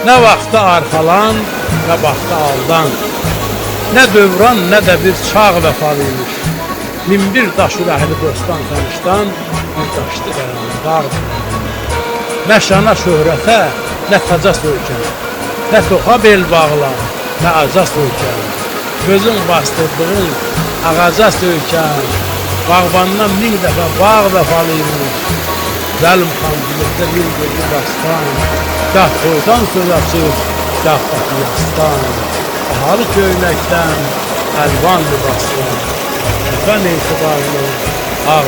Nə vaxtda arxalan, nə vaxtda aldan. Nə dövran, nə də bir çağ vəfalıymış. Min bir daş ürəkli dostdan tanışdan, bir daşdı qaranlıqlardır. Nə şana şöhrətə, nə taca söykən, nə toxa bel bağla, nə aca söykən. Gözün bastırdığın ağaca söykən, bağbandan min dəfə bağ vəfalıymış. Zəlm xandilikdə bir gözü dastan, gah toydan söz açır, gah batı yastan. Bahalı köynəkdən əlvan libasdan, kəfən etibarlı ağ